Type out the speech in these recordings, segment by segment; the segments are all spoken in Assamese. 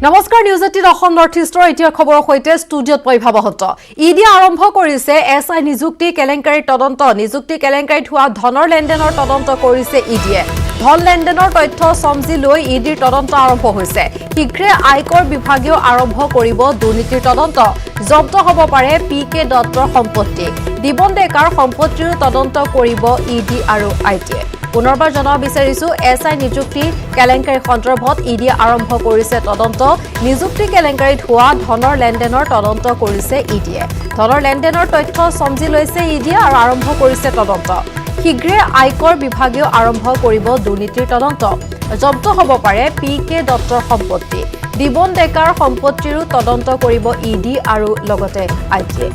নমস্কাৰ নিউজ 18 অসম নৰ্থ ইষ্টৰ এতিয়া খবৰৰ সৈতে ষ্টুডিঅত পৰিভাৱহত ইডি আৰম্ভ কৰিছে এছআই নিযুক্তি কেলেংকাৰীৰ তদন্ত নিযুক্তি কেলেংকাৰীত হোৱা ধনৰ লেনদেনৰ তদন্ত কৰিছে ইডিয়ে ধন লেনদেনৰ তথ্য সমজি লৈ ইডিৰ তদন্ত আৰম্ভ হৈছে শীঘ্ৰে আয়কৰ বিভাগীয় আৰম্ভ কৰিব দুৰ্নীতিৰ তদন্ত জব্দ হ'ব পাৰে পিকে দত্তৰ সম্পত্তি দিবন ডেকাৰ সম্পত্তিৰ তদন্ত কৰিব ইডি আৰু আইটিয়ে পুনৰবাৰ জনাব বিচাৰিছো এছআই নিযুক্তি কেলেংকাৰী সন্দৰ্ভত ইডি আৰম্ভ কৰিছে তদন্ত নিযুক্তি কেলেংকাৰীত হোৱা ধনৰ লেনদেনৰ তদন্ত কৰিছে ইডিয়ে ধনৰ লেনদেনৰ তথ্য সমজি লৈছে ইডিয়ে আৰু আৰম্ভ কৰিছে তদন্ত শীঘ্ৰে আয়কৰ বিভাগীয় আৰম্ভ কৰিব দুৰ্নীতিৰ তদন্ত জব্দ হ'ব পাৰে পিকে দত্তৰ সম্পত্তি দিবন ডেকাৰ সম্পত্তিৰ তদন্ত কৰিব ইডি আৰু লগতে আইটিয়ে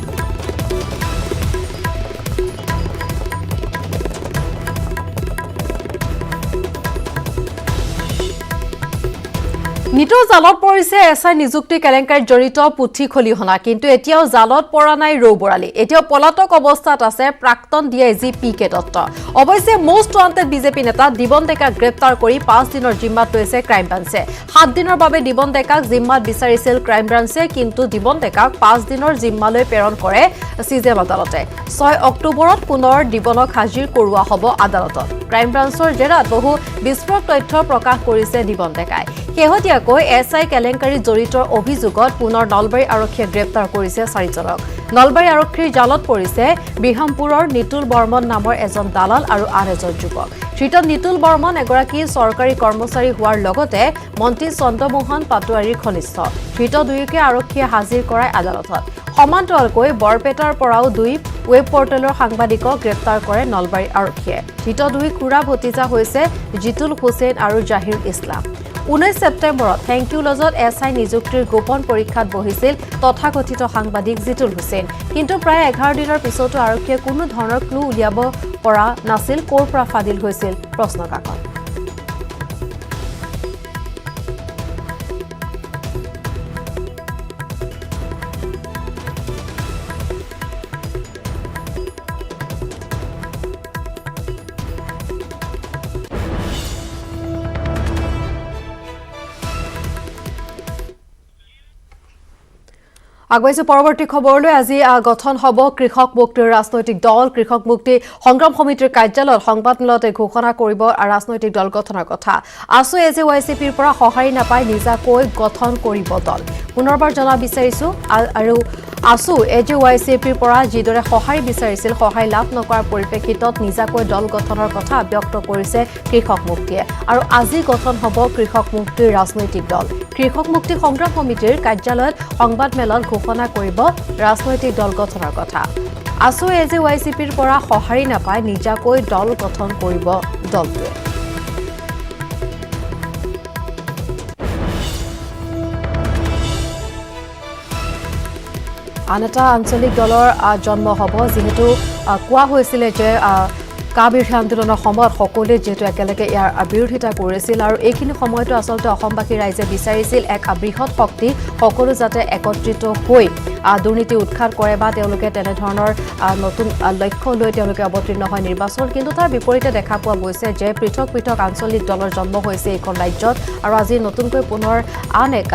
নিটো জালত পৰিছে এছআই নিযুক্তি কেলেংকাৰীত জড়িত পুথি খলিহনা কিন্তু এতিয়াও জালত পৰা নাই ৰৌবৰালী এতিয়াও পলাতক অৱস্থাত আছে প্ৰাক্তন ডিআইজি পিকে দত্ত অৱশ্যে মোষ্ট ৱান্টেড বিজেপি নেতা দিবন ডেকাক গ্ৰেপ্তাৰ কৰি 5 দিনৰ জিম্মাত লৈছে ক্ৰাইম ব্ৰাঞ্চে 7 দিনৰ বাবে দিবন ডেকাক জিম্মাত বিচাৰিছিল ক্ৰাইম ব্ৰাঞ্চে কিন্তু দিবন ডেকাক 5 দিনৰ জিম্মালৈ প্ৰেৰণ কৰে সিজেম আদালতে 6 অক্টোবৰত পুনৰ দিবনক হাজিৰ কৰোৱা হ'ব আদালতত ক্ৰাইম ব্ৰাঞ্চৰ জেৰাত বহু বিস্ফোৰক তথ্য প্ৰকাশ কৰিছে দিবন ডেকাই শেহতীয়াকৈ এছআই কেলেংকাৰীত জড়িত অভিযোগত পুনৰ নলবাৰী আৰক্ষীয়ে গ্ৰেপ্তাৰ কৰিছে 4 জনক নলবাৰী আৰক্ষীৰ জালত পৰিছে বিহামপুৰৰ নিতুল বৰ্মন নামৰ এজন দালাল আৰু আন এজন যুৱক ধৃত নিতুল বৰ্মন এগৰাকী চৰকাৰী কৰ্মচাৰী হোৱাৰ লগতে মন্ত্ৰী চন্দ্ৰমোহন পাটোৱাৰীৰ ঘনিষ্ঠ ধৃত দুয়োকে আৰক্ষীয়ে হাজিৰ কৰায় আদালতত সমান্তৰালকৈ বৰপেটাৰ পৰাও দুই ৱেব পৰ্টেলৰ সাংবাদিকক গ্ৰেপ্তাৰ কৰে নলবাৰী আৰক্ষীয়ে ধৃত দুই খুৰা ভতিজা হৈছে জিতুল হুছেইন আৰু জাহিৰ ইছলাম 19 ছেপ্টেম্বৰত থেংক ইউ লজত এছআই নিযুক্তিৰ গোপন পৰীক্ষাত বহিছিল তথাকথিত সাংবাদিক জিতুল হুছেইন কিন্তু প্ৰায় 11 দিনৰ পিছতো আৰক্ষীয়ে কোনো ধৰণৰ ক্লু উলিয়াব পৰা নাছিল ক'ৰ পৰা ফাদিল হৈছিল প্ৰশ্নকাকত আগবাইছে পৰৱৰ্তী খবৰলৈ আজি গঠন হ'ব কৃষক মুক্তিৰ ৰাজনৈতিক দল কৃষক মুক্তি সংগ্ৰাম সমিতিৰ কাৰ্যালয়ত সংবাদমেলতে ঘোষণা কৰিব ৰাজনৈতিক দল গঠনৰ কথা আসু এজেৱাইচিপিৰ পৰা সহায় নাপাই নিজাকৈ গঠন কৰিব দল পুনৰবাৰ জনা বিচাৰিছো আৰু আসু এজেৱাইচিপিৰ পৰা যিদৰে সহায় বিচাৰিছিল সহায় লাভ নকৰাৰ পৰিপ্ৰেক্ষিতত নিজাকৈ দল গঠনৰ কথা ব্যক্ত কৰিছে কৃষক মুক্তিয়ে আৰু আজি গঠন হ'ব কৃষক মুক্তিৰ ৰাজনৈতিক দল কৃষক মুক্তি সংগ্ৰাম সমিতিৰ কাৰ্যালয়ত সংবাদমেলত ঘোষণা কৰিব ৰাজনৈতিক দল গঠনৰ কথা আসু এজেৱাইচিপিৰ পৰা সহায় নাপাই নিজাকৈ দল গঠন কৰিব দলটোৱে আন এটা আঞ্চলিক দলৰ জন্ম হ'ব যিহেতু কোৱা হৈছিল যে কাবিৰহী আন্দোলনৰ সময়ত সকলোৱে যেহেতু একেলগে ইয়াৰ বিৰোধিতা কৰিছিল আৰু এইখিনি সময়তো আচলতে অসমবাসী ৰাইজে বিচাৰিছিল এক বৃহৎ শক্তি সকলো যাতে একত্ৰিত হৈ দুৰ্নীতি উৎখাত কৰে বা তেওঁলোকে তেনেধৰণৰ নতুন লক্ষ্য লৈ তেওঁলোকে অৱতীৰ্ণ হয় নিৰ্বাচনত কিন্তু তাৰ বিপৰীতে দেখা পোৱা গৈছে যে পৃথক পৃথক আঞ্চলিক দলৰ জন্ম হৈছে এইখন ৰাজ্যত আৰু আজি নতুনকৈ পুনৰ আন এক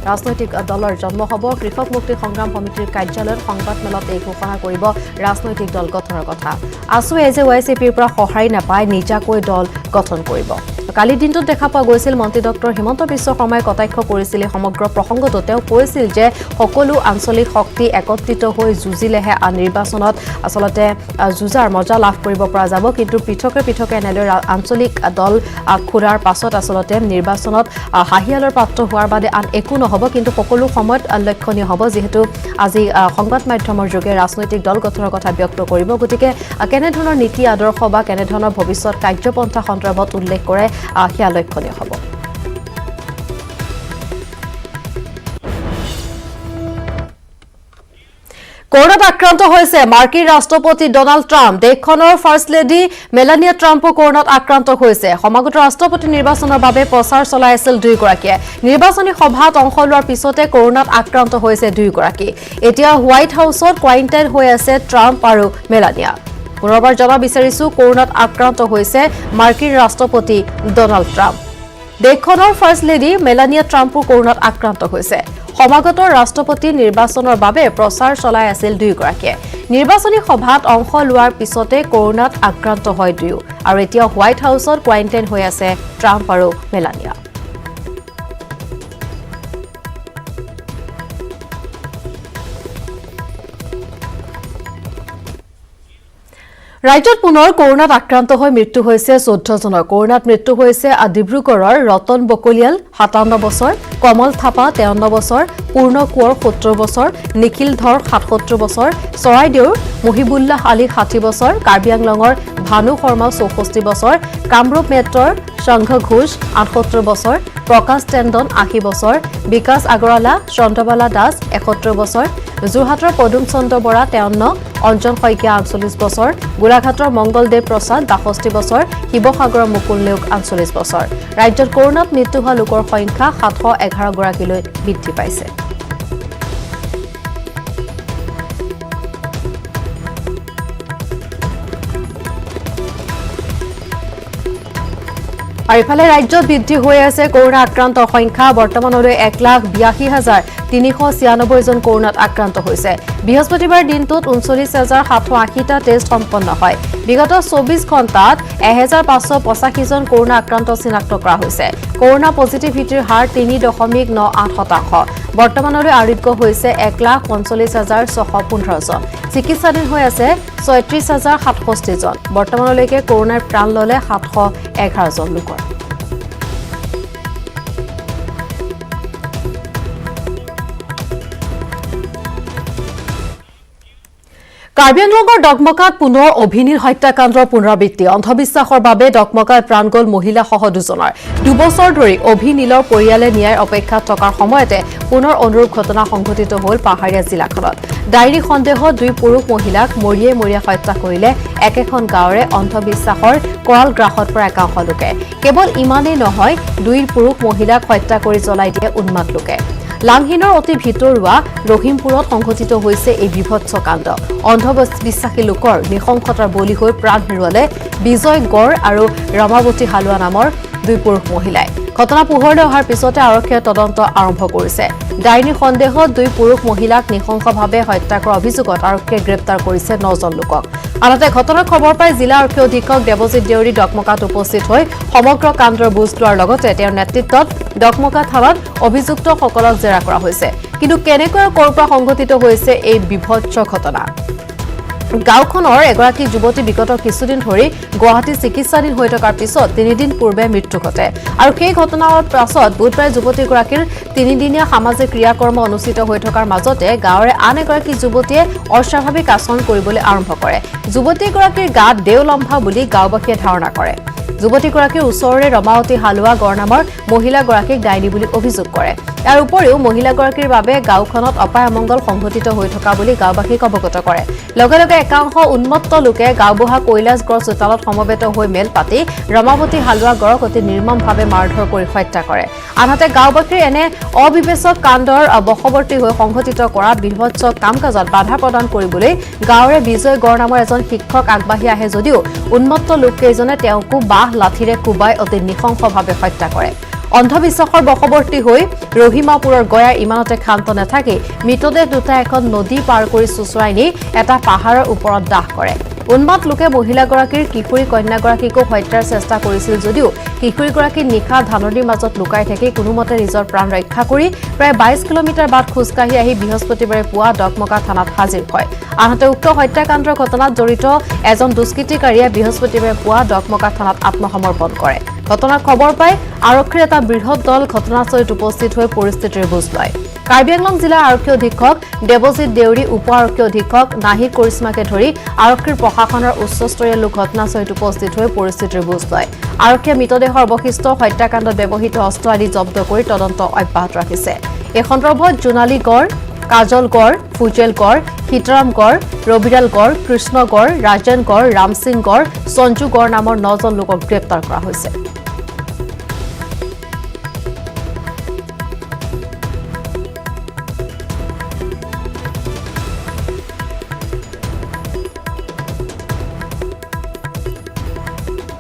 ৰাজনৈতিক দলৰ জন্ম হ'ব কৃষক মুক্তি সংগ্ৰাম সমিতিৰ কাৰ্যালয়ত সংবাদমেলত এই ঘোষণা কৰিব ৰাজনৈতিক দল গঠনৰ কথা আসু এজেৱাইচিপিৰ পৰা সহায় নাপাই নিজাকৈ দল গঠন কৰিব কালি দিনটোত দেখা পোৱা গৈছিল মন্ত্ৰী ডক্টৰ হিমন্ত বিশ্ব শৰ্মাই কটাক্ষ কৰিছিল সমগ্ৰ প্ৰসংগটো তেওঁ কৈছিল যে সকলো আঞ্চলিক শক্তি একত্ৰিত হৈ যুঁজিলেহে নিৰ্বাচনত আচলতে যুঁজাৰ মজা লাভ কৰিব পৰা যাব কিন্তু পৃথকে পৃথকে এনেদৰে আঞ্চলিক দল খুৰাৰ পাছত আচলতে নিৰ্বাচনত হাঁহিয়ালৰ পাত্ৰ হোৱাৰ বাদে আন একো নহ'ব কিন্তু সকলো সময়ত লক্ষণীয় হ'ব যিহেতু আজি সংবাদ মাধ্যমৰ যোগে ৰাজনৈতিক দল গঠনৰ কথা ব্যক্ত কৰিব গতিকে কেনেধৰণৰ নীতি আদৰ্শ বা কেনেধৰণৰ ভৱিষ্যত কাৰ্যপন্থা সন্দৰ্ভত উল্লেখ কৰে সেয়া লক্ষণীয় হ'ব কৰোনাত আক্ৰান্ত হৈছে মাৰ্কিন ৰাষ্ট্ৰপতি ডনাল্ড ট্ৰাম্প দেশখনৰ ফাৰ্ষ্ট লেডি মেলানিয়া ট্ৰাম্পো কৰোনাত আক্ৰান্ত হৈছে সমাগত ৰাষ্ট্ৰপতি নিৰ্বাচনৰ বাবে প্ৰচাৰ চলাই আছিল দুয়োগৰাকীয়ে নিৰ্বাচনী সভাত অংশ লোৱাৰ পিছতে কৰোনাত আক্ৰান্ত হৈছে দুয়োগৰাকী এতিয়া হোৱাইট হাউচত কোৱাৰেণ্টাইন হৈ আছে ট্ৰাম্প আৰু মেলানিয়া পুনৰবাৰ জনা বিচাৰিছো কৰোনাত আক্ৰান্ত হৈছে মাৰ্কিন ৰাষ্ট্ৰপতি ডনাল্ড ট্ৰাম্প দেশখনৰ ফাৰ্ষ্ট লেডি মেলানিয়া ট্ৰাম্পো কৰোনাত আক্ৰান্ত হৈছে সমাগত ৰাষ্ট্ৰপতি নিৰ্বাচনৰ বাবে প্ৰচাৰ চলাই আছিল দুয়োগৰাকীয়ে নিৰ্বাচনী সভাত অংশ লোৱাৰ পিছতে কৰোনাত আক্ৰান্ত হয় দুয়ো আৰু এতিয়া হোৱাইট হাউচত কোৱাৰেণ্টাইন হৈ আছে ট্ৰাম্প আৰু মেলানিয়া ৰাজ্যত পুনৰ কৰোনাত আক্ৰান্ত হৈ মৃত্যু হৈছে 14 জনৰ কৰোনাত মৃত্যু হৈছে ডিব্ৰুগড়ৰ ৰতন বকলিয়াল 57 বছৰ কমল থাপা 53 বছৰ পূৰ্ণ কোঁৱৰ 70 বছৰ নিখিল ধৰ 77 বছৰ চৰাইদেউৰ মুহিবুল্লাহ আলী 60 বছৰ কাৰ্বি আংলঙৰ ভানু শৰ্মা 64 বছৰ কামৰূপ মেট্ৰৰ সংঘ ঘোষ 78 বছৰ প্ৰকাশ টেণ্ডন 80 বছৰ বিকাশ আগৰৱালা চন্দ্ৰবালা দাস 71 বছৰ যোৰহাটৰ পদুম চন্দ্ৰ বৰা 53 অঞ্জন শইকীয়া 48 বছৰ গোলাঘাটৰ মংগলদেৱ প্ৰসাদ 62 বছৰ শিৱসাগৰৰ মুকুল নেওগ 48 বছৰ ৰাজ্যত কৰোনাত মৃত্যু হোৱা লোকৰ সংখ্যা 711 গৰাকীলৈ বৃদ্ধি পাইছে আৰু ইফালে ৰাজ্যত বৃদ্ধি হৈ আছে কৰোনা আক্ৰান্তৰ সংখ্যা বৰ্তমানলৈ 1,82,396 জন কৰোনাত আক্ৰান্ত হৈছে বৃহস্পতিবাৰ দিনটোত 39,780টা টেষ্ট সম্পন্ন হয় বিগত 24 ঘণ্টাত 1,585 জন কৰোনা আক্ৰান্ত চিনাক্ত কৰা হৈছে কৰোনা পজিটিভিটিৰ হাৰ 3.98% বৰ্তমানলৈ আৰোগ্য হৈছে 1,45,615 জন চিকিৎসাধীন হৈ আছে 36,067 জন বৰ্তমানলৈকে কৰোনাৰ প্ৰাণ ললে 711 জন লোক কাৰ্বি আংলঙৰ ডকমকাত পুনৰ অভিনীল হত্যাকাণ্ডৰ পুনৰাবৃত্তি অন্ধবিশ্বাসৰ বাবে ডকমকাত প্ৰাণ গ'ল মহিলাসহ দুজনৰ দুবছৰ ধৰি অভিনীলৰ পৰিয়ালে ন্যায় অপেক্ষাত থকাৰ সময়তে পুনৰ অনুৰূপ ঘটনা সংঘটিত হ'ল পাহাৰীয়া জিলাখনত ডায়েৰী সন্দেহত দুই পুৰুষ মহিলাক মৰিয়াই হত্যা কৰিলে একেখন গাঁৱৰে অন্ধবিশ্বাসৰ কৰাল গ্ৰাহত পৰা একাংশ লোকে কেৱল ইমানেই নহয় দুই পুৰুষ মহিলাক হত্যা কৰি জ্বলাই দিয়ে উন্মাদ লোকে লাংহিনৰ অতি ভিতৰুৱা ৰহিমপুৰত সংঘটিত হৈছে এই বিভৎস কাণ্ড অন্ধবিশ্বাসী লোকৰ নিশংসতাৰ বলি হৈ প্ৰাণ হেৰুৱালে বিজয় গড় আৰু ৰমাৱতী হালোৱা নামৰ দুই পুৰুষ মহিলাই ঘটনা পোহৰলৈ অহাৰ পিছতে আৰক্ষীয়ে তদন্ত আৰম্ভ কৰিছে ডাইনী সন্দেহত দুই পুৰুষ মহিলাক নিশংসভাৱে হত্যা কৰাৰ অভিযোগত আৰক্ষীয়ে গ্ৰেপ্তাৰ কৰিছে 9 জন লোকক আনহাতে ঘটনাৰ খবৰ পাই জিলা আৰক্ষী অধীক্ষক দেৱজিৎ দেউৰী ডকমকাত উপস্থিত হৈ সমগ্ৰ কাণ্ডৰ বুজ লোৱাৰ লগতে তেওঁৰ নেতৃত্বত ডকমকা থানাত অভিযুক্তসকলক জেৰা কৰা হৈছে কিন্তু কেনেকৈ ক'ৰ পৰা সংঘটিত হৈছে এই বিভৎস ঘটনা গাঁওখনৰ এগৰাকী যুৱতী বিগত কিছুদিন ধৰি গুৱাহাটী চিকিৎসাধীন হৈ থকাৰ পিছত 3 দিন পূৰ্বে মৃত্যু ঘটে আৰু সেই ঘটনাৰ পাছত বুধবাৰে যুৱতীগৰাকীৰ 3-দিনীয়া সামাজিক ক্ৰিয়াকৰ্ম অনুষ্ঠিত হৈ থকাৰ মাজতে গাঁৱৰে আন এগৰাকী যুৱতীয়ে অস্বাভাৱিক আচৰণ কৰিবলৈ আৰম্ভ কৰে যুৱতীগৰাকীৰ গাত দেওলম্ভা বুলি গাঁওবাসীয়ে ধাৰণা কৰে যুৱতীগৰাকীৰ ওচৰৰে ৰমাৱতী হালোৱা গড় নামৰ মহিলাগৰাকীক ডাইনী বুলি অভিযোগ কৰে ইয়াৰ উপৰিও মহিলাগৰাকীৰ বাবে গাঁওখনত অপায় অমংগল সংঘটিত হৈ থকা বুলি গাঁওবাসীক অৱগত কৰে লগে লগে একাংশ উন্মত্ত লোকে গাঁওবুঢ়া কৈলাশগড় চোতালত সমবেত হৈ মেল পাতি ৰমাৱতী হালোৱা গড়ক অতি নিৰ্মমভাৱে মাৰধৰ কৰি হত্যা কৰে আনহাতে গাঁওবাসীৰ এনে অবিবেচক কাণ্ডৰ বশৱৰ্তী হৈ সংঘটিত কৰা বিভৎস কাম-কাজত বাধা প্ৰদান কৰিবলৈ গাঁৱৰে বিজয় গড় নামৰ এজন শিক্ষক আগবাঢ়ি আহে যদিও উন্মত্ত লোককেইজনে তেওঁকো বাহ লাঠিৰে কোবাই অতি নৃশংসভাৱে হত্যা কৰে অন্ধবিশ্বাসৰ বশৱৰ্তী হৈ ৰহিমাপুৰৰ গয়াৰ ইমানতে ক্ষান্ত নাথাকি মৃতদেহ দুটা এখন নদী পাৰ কৰি চুচৰাই নি এটা পাহাৰৰ ওপৰত দাহ কৰে উন্মাদ লোকে মহিলাগৰাকীৰ কিশোৰী কন্যাগৰাকীকো হত্যাৰ চেষ্টা কৰিছিল যদিও কিশোৰীগৰাকী নিশা ধাননিৰ মাজত লুকাই থাকি কোনোমতে নিজৰ প্ৰাণ ৰক্ষা কৰি প্ৰায় 22 কিলোমিটাৰ বাট খোজকাঢ়ি আহি বৃহস্পতিবাৰে পুৱা ডকমকা থানাত হাজিৰ হয় আনহাতে উক্ত হত্যাকাণ্ডৰ ঘটনাত জড়িত এজন দুষ্কৃতিকাৰীয়ে বৃহস্পতিবাৰে পুৱা ডকমকা থানাত আত্মসমৰ্পণ কৰে ঘটনাৰ খবৰ পাই আৰক্ষীৰ এটা বৃহৎ দল ঘটনাস্থলীত উপস্থিত হৈ পৰিস্থিতিৰ বুজ লয় কাৰ্বি আংলং জিলা আৰক্ষী অধীক্ষক দেৱজিৎ দেউৰী উপ আৰক্ষী অধীক্ষক নাহিদ কৰিশ্মাকে ধৰি আৰক্ষীৰ প্ৰশাসনৰ উচ্চস্তৰীয় লোক ঘটনাস্থলীত উপস্থিত হৈ পৰিস্থিতিৰ বুজ লয় আৰক্ষীয়ে মৃতদেহৰ অৱশিষ্ট হত্যাকাণ্ডত ব্যৱহৃত অস্ত্ৰ আদি জব্দ কৰি তদন্ত অব্যাহত ৰাখিছে এই সন্দৰ্ভত জোনালী গড় কাজল গড় ফুজেল গড় সীতাৰাম গড় ৰবিৰাল গড় কৃষ্ণ গড় ৰাজেন গড় ৰামসিং গড় সঞ্জু গড় নামৰ 9 জন লোকক গ্ৰেপ্তাৰ কৰা হৈছে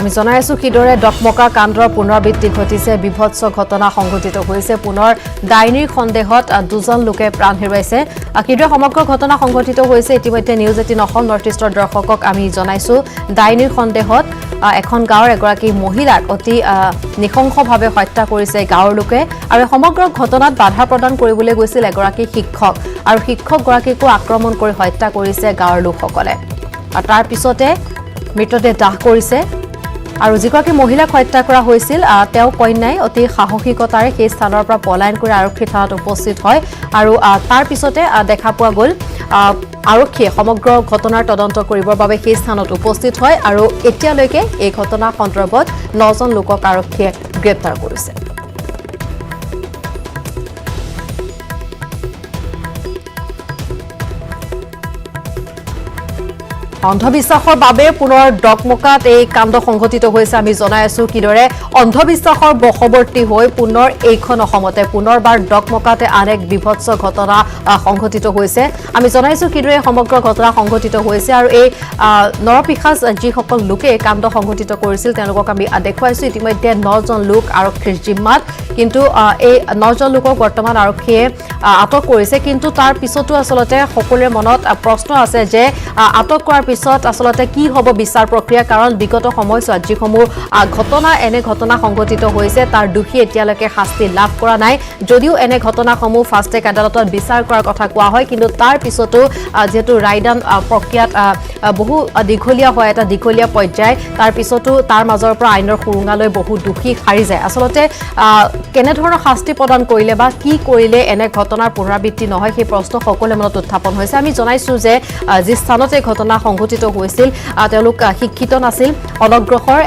আমি জনাই আছো কিদৰে ডকমকা কাণ্ডৰ পুনৰাবৃত্তি ঘটিছে বিভৎস ঘটনা সংঘটিত হৈছে পুনৰ ডাইনীৰ সন্দেহত দুজন লোকে প্ৰাণ হেৰুৱাইছে কিদৰে সমগ্ৰ ঘটনা সংঘটিত হৈছে ইতিমধ্যে নিউজ 18 অসম নৰ্থ ইষ্টৰ দৰ্শকক আমি জনাইছো ডাইনীৰ সন্দেহত এখন গাঁৱৰ এগৰাকী মহিলাক অতি নিখংসভাৱে হত্যা কৰিছে গাঁৱৰ লোকে আৰু সমগ্ৰ ঘটনাত বাধা প্ৰদান কৰিবলৈ গৈছিল এগৰাকী শিক্ষক আৰু শিক্ষকগৰাকীকো আক্ৰমণ কৰি হত্যা কৰিছে গাঁৱৰ লোকসকলে আৰু তাৰ পিছতে মৃতদেহ দাহ কৰিছে আৰু যিগৰাকী মহিলাক হত্যা কৰা হৈছিল তেওঁ কন্যাই অতি সাহসিকতাৰে সেই স্থানৰ পৰা পলায়ন কৰি আৰক্ষী থানাত উপস্থিত হয় আৰু তাৰ পিছতে দেখা পোৱা গ'ল আৰক্ষীয়ে সমগ্ৰ ঘটনাৰ তদন্ত কৰিবৰ বাবে সেই স্থানত উপস্থিত হয় আৰু এতিয়ালৈকে এই ঘটনা সন্দৰ্ভত 9জন লোকক আৰক্ষীয়ে গ্ৰেপ্তাৰ কৰিছে অন্ধবিশ্বাসৰ বাবে পুনৰ ডকমকাত এই কাণ্ড সংঘটিত হৈছে আমি জনাই আছো কিদৰে অন্ধবিশ্বাসৰ বশৱৰ্তী হৈ পুনৰ এইখন অসমতে পুনৰবাৰ ডকমকাতে আন এক বিভৎস ঘটনা সংঘটিত হৈছে আমি জনাইছো কিদৰে সমগ্ৰ ঘটনা সংঘটিত হৈছে আৰু এই নৰপিশাচ যিসকল লোকে কাণ্ড সংঘটিত কৰিছিল তেওঁলোকক আমি দেখুৱাইছো ইতিমধ্যে 9জন লোক আৰক্ষীৰ জিম্মাত কিন্তু এই 9জন লোকক বৰ্তমান আৰক্ষীয়ে আটক কৰিছে কিন্তু তাৰ পিছতো আসলতে সকলোৰে মনত প্ৰশ্ন আছে যে আটক কৰাৰ পিছত আসলতে কি হ'ব বিচাৰ প্ৰক্ৰিয়া কাৰণ বিগত সময়ছোৱাত যিসমূহ এনে ঘটনা সংঘটিত হৈছে তাৰ দোষী এতিয়ালৈকে শাস্তি লাভ কৰা নাই যদিও এনে ঘটনাসমূহ ফাষ্ট ট্ৰেক আদালতত বিচাৰ কৰাৰ কথা কোৱা হয় কিন্তু তাৰ পিছতো যেহেতু ৰায়দান প্ৰক্ৰিয়াত বহু দীঘলীয়া হয় এটা দীঘলীয়া পৰ্যায় তাৰ পিছতো তাৰ মাজৰ পৰা আইনৰ সুৰুঙালৈ বহু দোষী সাৰি যায় আসলতে কেনেধৰণৰ শাস্তি প্ৰদান কৰিলে বা কি কৰিলে এনে ঘটনাৰ পুনৰাবৃত্তি নহয় সেই প্ৰশ্ন সকলোৰে মনত উত্থাপন হৈছে আমি জনাইছো যে যি স্থানতে ঘটনা সংঘটিত হৈছিল তেওঁলোক শিক্ষিত নাছিল অনগ্ৰসৰ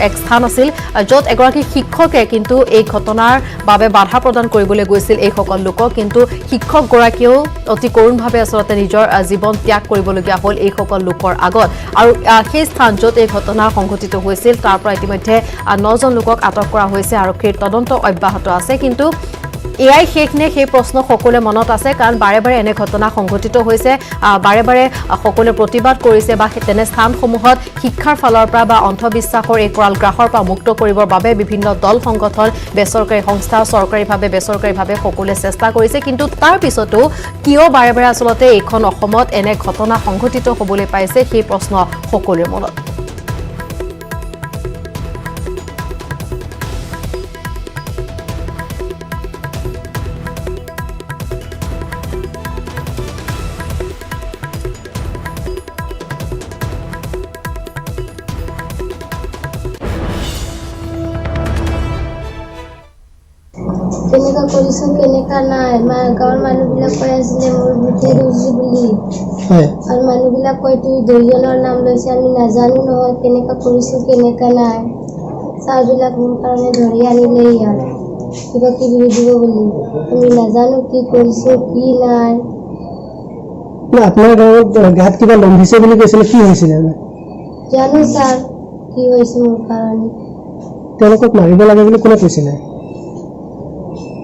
এক স্থান আছিল য'ত এগৰাকী শিক্ষকে কিন্তু এই ঘটনাৰ বাবে বাধা প্ৰদান কৰিবলৈ গৈছিল এই সকল লোকক কিন্তু শিক্ষকগৰাকীয়েও অতি কৰোণভাৱে আসলতে নিজৰ জীৱন ত্যাগ কৰিবলগীয়া হ'ল এই সকল লোকৰ আগত আৰু সেই স্থান য'ত এই ঘটনা সংঘটিত হৈছিল তাৰ পৰা ইতিমধ্যে 9জন লোকক আটক কৰা হৈছে আৰক্ষীৰ তদন্ত অব্যাহত আছে কিন্তু এয়াই শেষ নে সেই প্ৰশ্ন সকলোৰে মনত আছে কাৰণ বাৰে বাৰে এনে ঘটনা সংঘটিত হৈছে বাৰে বাৰে সকলোৱে প্ৰতিবাদ কৰিছে বা তেনে স্থানসমূহত শিক্ষাৰ ফালৰ পৰা বা অন্ধবিশ্বাসৰ এই কৰাল গ্ৰাহৰ পৰা মুক্ত কৰিবৰ বাবে বিভিন্ন দল সংগঠন বেচৰকাৰী সংস্থা চৰকাৰীভাৱে বেচৰকাৰীভাৱে সকলোৱে চেষ্টা কৰিছে কিন্তু তাৰ পিছতো কিয় বাৰে বাৰে আসলতে এইখন অসমত এনে ঘটনা সংঘটিত হ'বলৈ পাইছে সেই প্ৰশ্ন সকলোৰে মনত কেনেকা কৰিছো কেনেকা নাই গাঁৱৰ মানুহবিলাক কৈ আছিলে মোৰ বুদ্ধি ধৰিছো বুলি আৰু মানুহবিলাক কৈ তুই 2জনৰ নাম লৈছে আমি নাজানো নহয় কেনেকা কৰিছো কেনেকা নাই ছাৰবিলাক মোৰ কাৰণে ধৰি আনিলে ইয়াত কিবা কিবি দিব বুলি আমি নাজানো কি কৰিছো কি নাই আপোনাৰ গাত কিবা লম্ভিছে বুলি কৈছিলে কি হৈছিলে জানো ছাৰ কি হৈছে মোৰ কাৰণে তেওঁলোকক মাৰিব লাগে বুলি কোনে কৈছিলে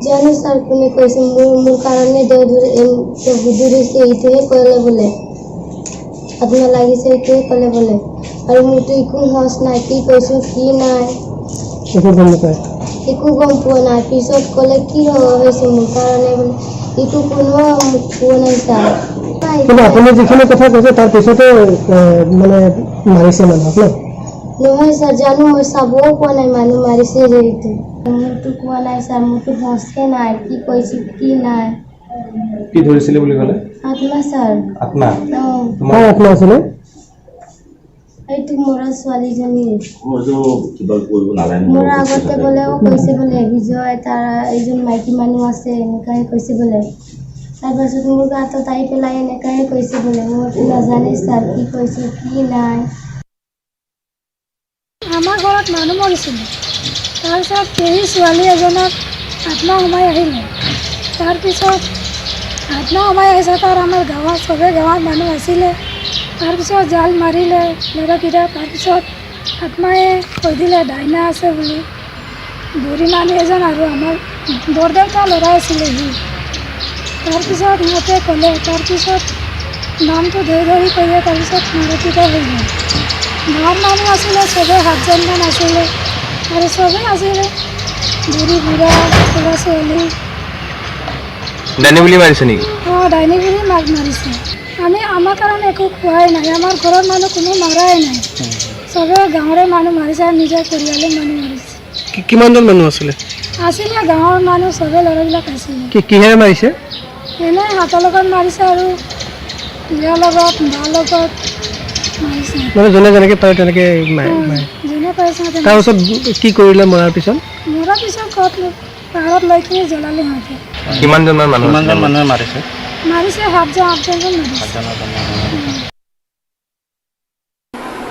জানো ছাৰ কোনে কৈছে মোৰ কাৰণে বুদ্ধি এইটোহে কৰিলে বোলে আপোনাৰ লাগিছে এইটোহে ক'লে বোলে আৰু মোৰতো একো সহজ নাই কি কৈছো কি নাই একো গম পোৱা নাই পিছত ক'লে কি হৈছে মোৰ কাৰণে বোলে একো কোনো মোক পোৱা নাই ছাৰ কিন্তু আপুনি যিখিনি কথা কৈছে তাৰ পিছতে মানে মাৰিছে মানুহক নহয় ছাৰ জানো মই চাবও পোৱা নাই মানুহ মাৰিছে যিহেতু মোৰতো কোৱা নাই ছাৰ মোৰতো সঁচে নাই কি কৈছো কি নাই কি ধৰিছিলে বুলি ক'লে আত্মা ছাৰ আত্মা তোমাৰ আত্মা আছিলে এইটো মোৰ ছোৱালীজনী মোৰ আগতে বোলেও কৈছে বোলে বিজয় তাৰ এজন মাইকী মানুহ আছে এনেকাই কৈছে বোলে তাৰপাছত মোৰ গাঁতত আহি পেলাই এনেকাই কৈছে বোলে মোৰতো নাজানে ছাৰ কি কৈছে কি নাই আমাৰ ঘৰত মানুহ মৰিছিলে তাৰপিছত পেহী ছোৱালী এজনক আত্মা সোমাই আহিলে তাৰপিছত আত্মা সোমাই আহিছে তাৰ আমাৰ গাঁৱৰ চবে গাঁৱৰ মানুহ আছিলে তাৰপিছত জাল মাৰিলে ল'ৰাকেইটা তাৰপিছত আত্মাই কৈ দিলে ডাইনা আছে বুলি বুঢ়ী মানুহ এজন আৰু আমাৰ বৰদেউতা ল'ৰা আছিলে সি তাৰপিছত সিহঁতে ক'লে তাৰপিছত নামটো ধৰি ধৰি ক'লে তাৰপিছত মাৰপিটা হৈ গ'ল গাঁৱৰ মানুহ আছিলে চবেই 7জনমান আছিলে আৰু চবেই আছিলে বুঢ়ী বুঢ়া ল'ৰা ছোৱালী ডাইনী বুলি মাৰিছে নেকি? অঁ ডাইনী বুলি মাৰিছে আমি আমাৰ কাৰণে একো খোৱাই নাই আমাৰ ঘৰৰ মানুহ কোনো মাৰাই নাই চবেই গাঁৱৰে মানুহ মাৰিছে আৰু নিজৰ পৰিয়ালৰ মানুহ মাৰিছে কিমানজন মানুহ আছিলে আছিলে গাঁৱৰ মানুহ চবেই ল'ৰাবিলাক আছিলে কিহেৰে মাৰিছে এনেই হাতৰ লগত মাৰিছে আৰু বিয়াৰ লগত বাৰ লগত মাৰিছে মানে যোনে যেনেকৈ পাৰে তেনেকৈ যোনে পাইছে তাৰপিছত কি কৰিলে মৰাৰ পিছত মৰাৰ পিছত ক'ত পাহাৰত লৈ কিনি জ্বলালে সিহঁতে কিমানজনমান মানুহ মানুহে মাৰিছে মাৰিছে 7জন মাৰিছে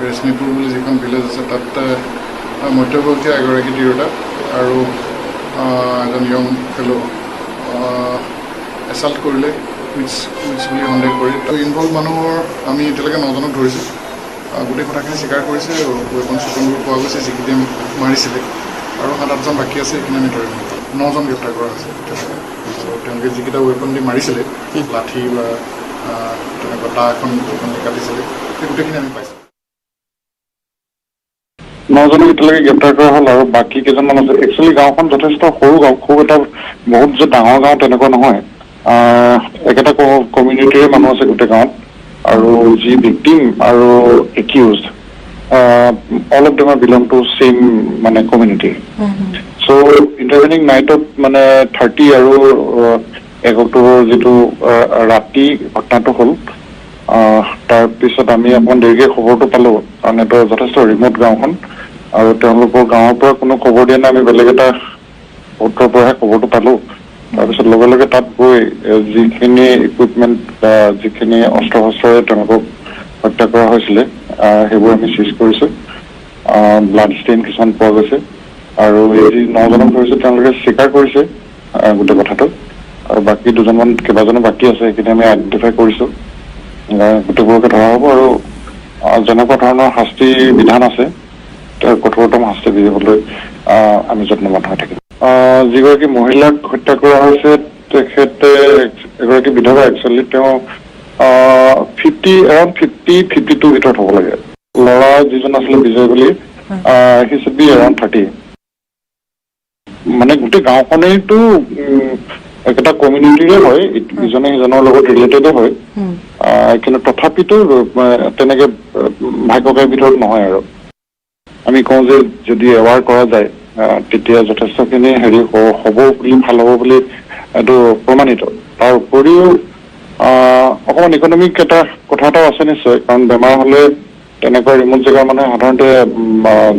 ৰেশমিপুৰ বুলি যিখন ভিলেজ আছে তাত মধ্যবৰ্ষীয় এগৰাকী তিৰোতা আৰু এজন ইয়ং ফেলো এছাল্ট কৰিলে উইচ বুলি সন্দেহ কৰি ইনভলভ মানুহৰ আমি এতিয়ালৈকে 9জনক ধৰিছোঁ গোটেই কথাখিনি স্বীকাৰ কৰিছে ৱেপন চুপনবোৰ পোৱা গৈছে যিখিনি আমি মাৰিছিলে আৰু 7-8জন বাকী আছে সেইখিনি আমি ধৰিম 9জন গ্ৰেপ্তাৰ কৰা হৈছে তেওঁলোকে যিকেইটা ৱেপন দি মাৰিছিলে লাঠি বা তেনেকুৱা দা এখন কাটিছিলে সেই গোটেইখিনি আমি পাইছোঁ 9জনক এতিয়ালৈকে গ্ৰেপ্তাৰ কৰা হ'ল আৰু বাকী কেইজনমান আছে একচুৱেলি গাঁওখন যথেষ্ট সৰু গাঁও খুব এটা বহুত যে ডাঙৰ গাঁও তেনেকুৱা নহয় একেটা কমিউনিটিৰে মানুহ আছে গোটেই গাঁৱত আৰু যি ভিক্টিম আৰু accused all of them belong to same মানে কমিউনিটি চ' ইণ্টাৰভেনিং নাইটত মানে 30 আৰু 1 অক্টোবৰ যিটো ৰাতি ঘটনাটো হ'ল তাৰপিছত আমি অকণমান দেৰিকৈ খবৰটো পালোঁ কাৰণ এইটো যথেষ্ট ৰিম'ট গাঁওখন আৰু তেওঁলোকৰ গাঁৱৰ পৰা কোনো খবৰ দিয়া নাই আমি বেলেগ এটা সূত্ৰৰ পৰাহে খবৰটো পালোঁ তাৰপিছত লগে লগে তাত গৈ যিখিনি ইকুইপমেণ্ট বা যিখিনি অস্ত্ৰ শস্ত্ৰৰে তেওঁলোকক হত্যা কৰা হৈছিলে সেইবোৰ আমি চিজ কৰিছোঁ ব্লাড ষ্টেইন কিছুমান পোৱা গৈছে আৰু এই যি 9জনক ধৰিছে তেওঁলোকে স্বীকাৰ কৰিছে গোটেই কথাটো আৰু বাকী কেইবাজনো বাকী আছে সেইখিনি আমি আইডেণ্টিফাই কৰিছোঁ গোটেইবোৰকে ধৰা হ'ব আৰু যেনেকুৱা ধৰণৰ শাস্তি বিধান আছে তাৰ কঠোৰতম শাস্তি বিধিবলৈ আমি যত্নবান হৈ থাকিম যিগৰাকী মহিলাক হত্যা কৰা হৈছে তেখেতে এগৰাকী বিধৱা একচুৱেলি তেওঁ 50-52 ভিতৰত হ'ব লাগে ল'ৰা যিজন আছিলে বিজয় বুলি হি শুড বি এৰাউণ্ড 30 মানে গোটেই গাঁওখনেইতো একেটা কমিউনিটিৰে হয় ইজনে সিজনৰ লগত ৰিলেটেডে হয় কিন্তু তথাপিতো তেনেকে ভাগ্যকৰ ভিতৰত নহয় আৰু আমি কওঁ যে যদি এৱাৰ কৰা যায় তেতিয়া যথেষ্টখিনি হেৰি হ'ব বুলি ভাল হ'ব বুলি এইটো প্ৰমাণিত তাৰ উপৰিও অকণমান ইকনমিক এটা কথা এটাও আছে নিশ্চয় কাৰণ বেমাৰ হ'লে তেনেকুৱা ৰিম'ট জেগাৰ মানুহে সাধাৰণতে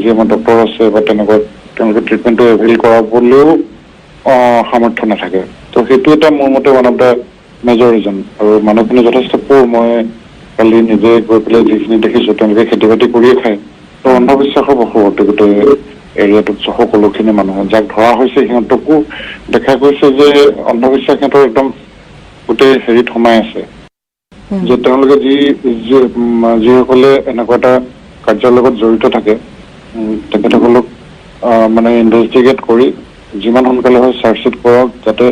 যি আমাৰ ডক্টৰ আছে বা তেনেকুৱা তেওঁলোকে ট্ৰিটমেণ্টটো এভেইল কৰাবলৈও সামৰ্থ্য নাথাকে তো সেইটো এটা মোৰ মতে one of the major reason আৰু মানুহখিনি যথেষ্ট পোৰ মই কালি নিজে গৈ পেলাই যিখিনি দেখিছোঁ তেওঁলোকে খেতি বাতি কৰিয়ে খায় তো অন্ধবিশ্বাসৰ বশৱৰ্তী গোটেই এৰিয়াটোত সকলোখিনি মানুহ যাক ধৰা হৈছে সিহঁতকো দেখা গৈছে যে অন্ধবিশ্বাস সিহঁতৰ একদম গোটেই হেৰিত সোমাই আছে যে তেওঁলোকে যিসকলে এনেকুৱা এটা কাৰ্যৰ লগত জড়িত থাকে তেখেতসকলক মানে ইনভেষ্টিগেট কৰি যিমান সোনকালে হয় চাৰ্জশ্বিট কৰক যাতে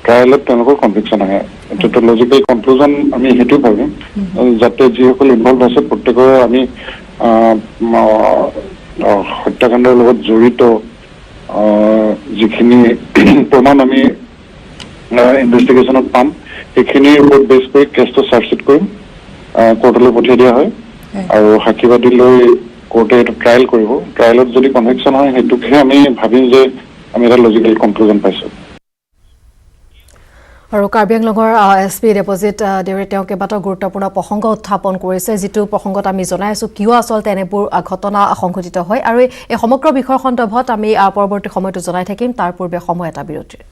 ট্ৰায়েলত তেওঁলোকৰ কনভিকশ্যন আহে এইটো লজিকেল কনক্লুজন আমি সেইটোৱে ভাবিম যাতে যিসকল ইনভলভ আছে প্ৰত্যেকৰে আমি হত্যাকাণ্ডৰ লগত জড়িত যিখিনি প্ৰমাণ আমি ইনভেষ্টিগেশ্যনত পাম সেইখিনিৰ ওপৰত বেছ কৰি কেছটো চাৰ্জশ্বিট কৰিম কোৰ্টলৈ পঠিয়াই দিয়া হয় আৰু সাক্ষীবাদী লৈ কোৰ্টে এইটো ট্ৰায়েল কৰিব ট্ৰায়েলত যদি কনভিকশ্যন হয় সেইটোকহে আমি ভাবিম যে আমি এটা লজিকেল কনক্লুজন পাইছোঁ আৰু কাৰ্বি আংলঙৰ SP ডেপজিট দেউৰে তেওঁ কেইবাটাও গুৰুত্বপূৰ্ণ প্ৰসংগ উত্থাপন কৰিছে যিটো প্ৰসংগত আমি জনাই আছোঁ কিয় আচলতে এনেবোৰ ঘটনা সংঘটিত হয় আৰু এই সমগ্ৰ বিষয়ৰ সন্দৰ্ভত আমি পৰৱৰ্তী সময়টো জনাই থাকিম তাৰ পূৰ্বে সময় এটা বিৰতিৰ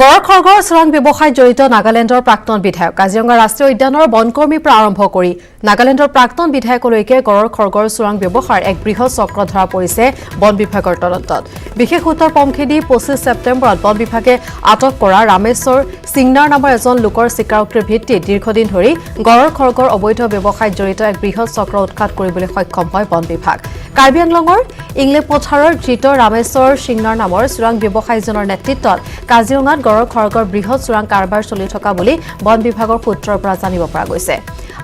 গড় খৰ্গৰ চোৰাং ব্যৱসায়ত জড়িত নাগালেণ্ডৰ প্ৰাক্তন বিধায়ক কাজিৰঙা ৰাষ্ট্ৰীয় উদ্যানৰ বনকৰ্মীৰ পৰা আৰম্ভ কৰি নাগালেণ্ডৰ প্ৰাক্তন বিধায়কলৈকে গড়ৰ খৰ্গৰ চোৰাং ব্যৱসায়ৰ এক বৃহৎ চক্ৰ ধৰা পৰিছে বন বিভাগৰ তদন্তত বিশেষ সূত্ৰৰ পমখেদি 25 ছেপ্টেম্বৰত বন বিভাগে আটক কৰা ৰামেশ্বৰ সিংনাৰ নামৰ এজন লোকৰ স্বীকাৰোক্তিৰ ভিত্তিত দীৰ্ঘদিন ধৰি গড়ৰ খৰ্গৰ অবৈধ ব্যৱসায়ত জড়িত এক বৃহৎ চক্ৰ উৎখাত কৰিবলৈ সক্ষম হয় বন বিভাগ কাৰ্বি আংলঙৰ ইংলে পথাৰৰ ধৃত ৰামেশ্বৰ সিংনাৰ নামৰ চোৰাং ব্যৱসায়ীজনৰ নেতৃত্বত কাজিৰঙাত গড়ৰ খৰ্গৰ বৃহৎ চোৰাং কাৰবাৰ চলি থকা বুলি বন বিভাগৰ সূত্ৰৰ পৰা জানিব পৰা গৈছে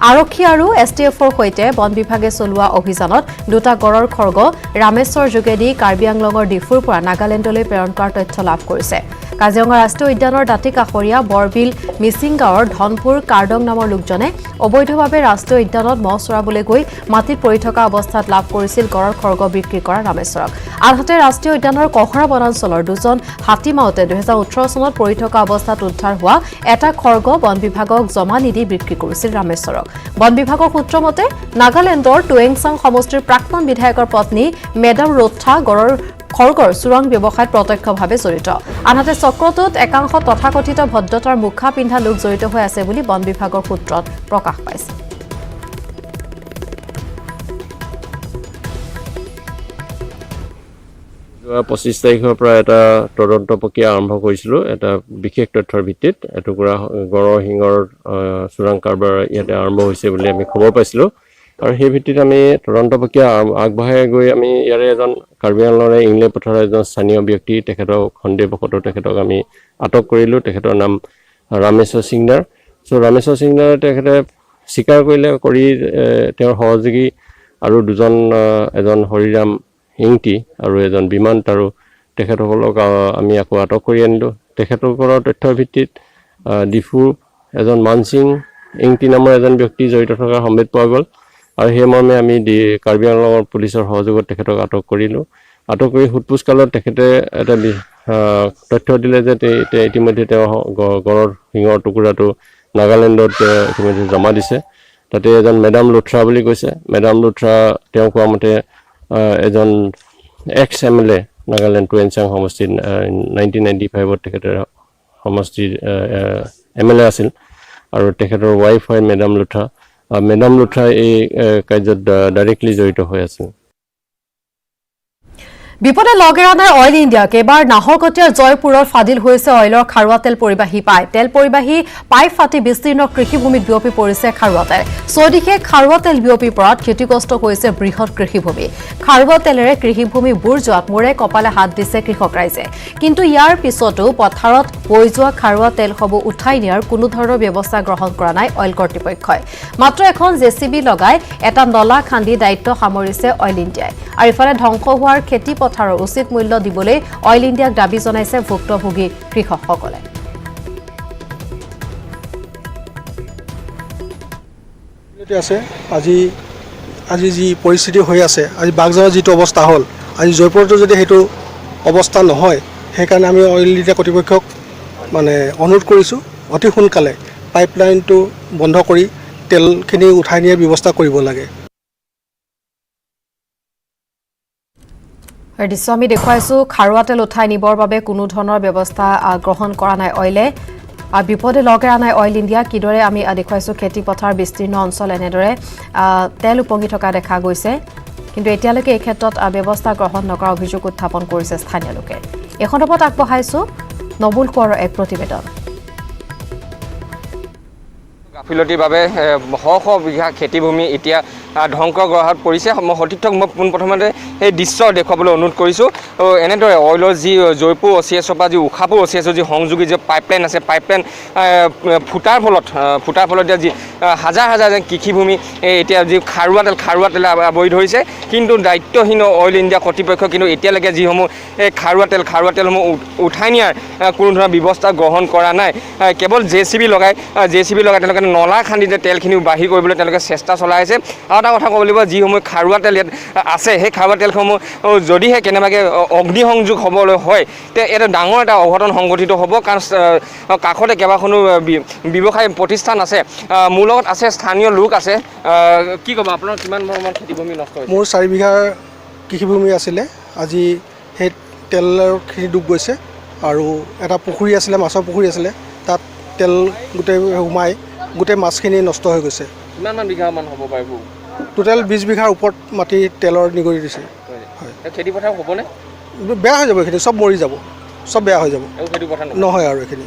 আৰক্ষী আৰু STFৰ সৈতে বন বিভাগে চলোৱা অভিযানত দুটা গড়ৰ খৰ্গ ৰামেশ্বৰ যোগেদি কাৰ্বি আংলঙৰ ডিফুৰ পৰা নাগালেণ্ডলৈ প্ৰেৰণ কৰাৰ তথ্য লাভ কৰিছে। কাজিৰঙা ৰাষ্ট্ৰীয় উদ্যানৰ দাঁতি কাষৰীয়া বৰবিল মিচিং গাঁৱৰ ধনপুৰ কাৰ্ডং নামৰ লোকজনে অবৈধভাৱে ৰাষ্ট্ৰীয় উদ্যানত মহ চৰাবলৈ গৈ মাটিত পৰি থকা অৱস্থাত লাভ কৰিছিল গড়ৰ খৰ্গ বিক্ৰী কৰা ৰামেশ্বৰক। আনহাতে ৰাষ্ট্ৰীয় উদ্যানৰ কখৰা বনাঞ্চলৰ দুজন হাতী মাওতে 2018 চনত পৰি থকা অৱস্থাত উদ্ধাৰ হোৱা এটা খৰ্গ বন বিভাগক জমা নিদি বিক্ৰী কৰিছিল ৰামেশ্বৰক। বন বিভাগৰ সূত্ৰ মতে নাগালেণ্ডৰ টুৱেংচাং সমষ্টিৰ প্ৰাক্তন বিধায়কৰ পত্নী মেডাম ৰোথা গড়ৰ খৰ্গৰ চোৰাং ব্যৱসায়ত প্ৰত্যক্ষভাৱে জড়িত। আনহাতে চক্ৰটোত একাংশ তথাকথিত ভদ্ৰতাৰ মুখা পিন্ধা লোক জড়িত হৈ আছে বুলি বন বিভাগৰ সূত্ৰত প্ৰকাশ পাইছে। যোৱা 25 তাৰিখৰ পৰা এটা তদন্ত প্ৰক্ৰিয়া আৰম্ভ কৰিছিলোঁ এটা বিশেষ তথ্যৰ ভিত্তিত। এটুকুৰা গড়ৰ শিঙৰ চোৰাং কাৰবাৰ ইয়াতে আৰম্ভ হৈছে বুলি আমি খবৰ পাইছিলোঁ আৰু সেই ভিত্তিত আমি তদন্ত প্ৰক্ৰিয়া আগবঢ়াই গৈ আমি ইয়াৰে এজন কাৰ্বি আংলঙৰে ইংলে পথাৰৰ এজন স্থানীয় ব্যক্তি তেখেতক সন্দেহবশতঃ তেখেতক আমি আটক কৰিলোঁ। তেখেতৰ নাম ৰামেশ্বৰ সিংদাৰ। ৰামেশ্বৰ সিংদাৰে তেখেতে স্বীকাৰ কৰি তেওঁৰ সহযোগী আৰু দুজন এজন হৰিৰাম ইংটি আৰু এজন বিমান আৰু তেখেতসকলক আমি আকৌ আটক কৰি আনিলোঁ। তেখেতসকলৰ তথ্যৰ ভিত্তিত ডিফুৰ এজন মানসিং ইংটি নামৰ এজন ব্যক্তি জড়িত থকাৰ সম্ভেদ পোৱা গ'ল আৰু সেই মৰ্মে আমি কাৰ্বি আংলঙৰ পুলিচৰ সহযোগত তেখেতক আটক কৰিলোঁ। আটক কৰি সোধপোছ কালত তেখেতে এটা তথ্য দিলে যে ইতিমধ্যে তেওঁ গড়ৰ শিঙৰ টুকুৰাটো নাগালেণ্ডত ইতিমধ্যে জমা দিছে। তাতে এজন মেডাম লোথ্ৰা বুলি কৈছে। মেডাম লোথ্ৰা তেওঁ কোৱা মতে এজন MLA নাগালেণ্ড টুৱেংচাং সমষ্টিত 1995 তেখেতে সমষ্টিৰ MLA আছিল আৰু তেখেতৰ ৱাইফ হয় মেডাম লোথ্ৰা। মেডাম লোথ্ৰা এই কাৰ্যত ডাইৰেক্টলি জড়িত হৈ আছিল। বিপদে লগেৰা নাই অইল ইণ্ডিয়াক। এবাৰ নাহৰকটীয়াৰ জয়পুৰত ফাদিল হৈছে অইলৰ খাৰুৱা তেল পৰিবাহী পাইপ। তেল পৰিবাহী পাইপ ফাটি বিস্তীৰ্ণ কৃষিভূমিত বিয়পি পৰিছে খাৰুৱা তেল। চৌদিশে খাৰুৱা তেল বিয়পি পৰাত ক্ষতিগ্ৰস্ত হৈছে বৃহৎ কৃষিভূমি। খাৰুৱা তেলেৰে কৃষিভূমি বুৰ যোৱাত মূৰে কপালে হাত দিছে কৃষক ৰাইজে। কিন্তু ইয়াৰ পিছতো পথাৰত বৈ যোৱা খাৰুৱা তেলসমূহ উঠাই নিয়াৰ কোনো ধৰণৰ ব্যৱস্থা গ্ৰহণ কৰা নাই অইল কৰ্তৃপক্ষই। মাত্ৰ এখন JCB লগাই এটা নলা খান্দি দায়িত্ব সামৰিছে অইল ইণ্ডিয়াই। আৰু ইফালে ধ্বংস হোৱাৰ খেতি পথাৰৰ উচিত মূল্য দিবলৈ অইল ইণ্ডিয়াক দাবী জনাইছে ভুক্তভোগী কৃষকসকলে। আছে আজি যি পৰিস্থিতি হৈ আছে, আজি বাগজাৰৰ যিটো অৱস্থা হ'ল, আজি জয়পুৰতো যদি সেইটো অৱস্থা নহয়, সেইকাৰণে আমি অইল ইণ্ডিয়া কৰ্তৃপক্ষক অনুৰোধ কৰিছোঁ অতি সোনকালে পাইপলাইনটো বন্ধ কৰি তেলখিনি উঠাই নিয়াৰ ব্যৱস্থা কৰিব লাগে। দৃশ্য আমি দেখুৱাইছোঁ খাৰুৱা তেল উঠাই নিবৰ বাবে কোনো ধৰণৰ ব্যৱস্থা গ্ৰহণ কৰা নাই অইলে। বিপদে লগেৰা নাই অইল ইণ্ডিয়া। কিদৰে আমি দেখুৱাইছোঁ খেতি পথাৰ বিস্তীৰ্ণ অঞ্চল এনেদৰে তেল উপঙি থকা দেখা গৈছে, কিন্তু এতিয়ালৈকে এই ক্ষেত্ৰত ব্যৱস্থা গ্ৰহণ নকৰাৰ অভিযোগ উত্থাপন কৰিছে স্থানীয় লোকে। এই সন্দৰ্ভত আগবঢ়াইছোঁ নবুল কোঁৱৰৰ এক প্ৰতিবেদন। গাফিলতিৰ বাবে শ বিঘা খেতিভূমি এতিয়া ধ্বংসগ্ৰহত পৰিছে। মই সতীৰ্থক মই পোনপ্ৰথমতে সেই দৃশ্য দেখুৱাবলৈ অনুৰোধ কৰিছোঁ। এনেদৰে অইলৰ যি জয়পুৰ OCSৰ পৰা যি উষাপুৰ OCSৰ যি সংযোগী যি পাইপলাইন আছে, পাইপলাইন ফুটাৰ ফলত এতিয়া যি হাজাৰ হাজাৰ কৃষিভূমি এতিয়া যি খাৰুৱা তেলে আৱৰি ধৰিছে। কিন্তু দায়িত্বহীন অইল ইণ্ডিয়া কৰ্তৃপক্ষ কিন্তু এতিয়ালৈকে যিসমূহ এই খাৰুৱা তেলসমূহ উঠাই নিয়াৰ কোনো ধৰণৰ ব্যৱস্থা গ্ৰহণ কৰা নাই। কেৱল JCB লগাই তেওঁলোকে নলা খান্দি তেলখিনি বাহিৰ কৰিবলৈ তেওঁলোকে চেষ্টা চলাই আছে। আৰু এটা কথা ক'ব লাগিব, যিসমূহ খাৰুৱা তেল ইয়াত আছে সেই খাৰুৱা তেলসমূহ যদিহে কেনেবাকৈ অগ্নিসংযোগ হ'বলৈ হয় তেতিয়া এটা ডাঙৰ এটা অঘটন সংঘটিত হ'ব। কাৰণ কাষতে কেইবাখনো ব্যৱসায় প্ৰতিষ্ঠান আছে, মোৰ লগত আছে স্থানীয় লোক আছে। কি ক'ব আপোনাৰ কিমান পৰিমাণ খেতিভূমি নষ্ট হৈছে? মোৰ 4 বিঘাৰ কৃষিভূমি আছিলে, আজি সেই তেলৰখিনি ডুব গৈছে আৰু এটা পুখুৰী আছিলে, মাছৰ পুখুৰী আছিলে, তাত তেল গোটেই সোমাই গোটেই মাছখিনি নষ্ট হৈ গৈছে। কিমানমান বিঘামান হ'ব পাৰিব? টোটেল 20 বিঘাৰ ওপৰত মাটি তেলৰ নিগৰি দিছে। হয়, খেতিপথাৰ হ'বনে? বেয়া হৈ যাব, এইখিনি চব মৰি যাব, চব বেয়া হৈ যাব, খেতিপথাৰ নহয় আৰু এইখিনি।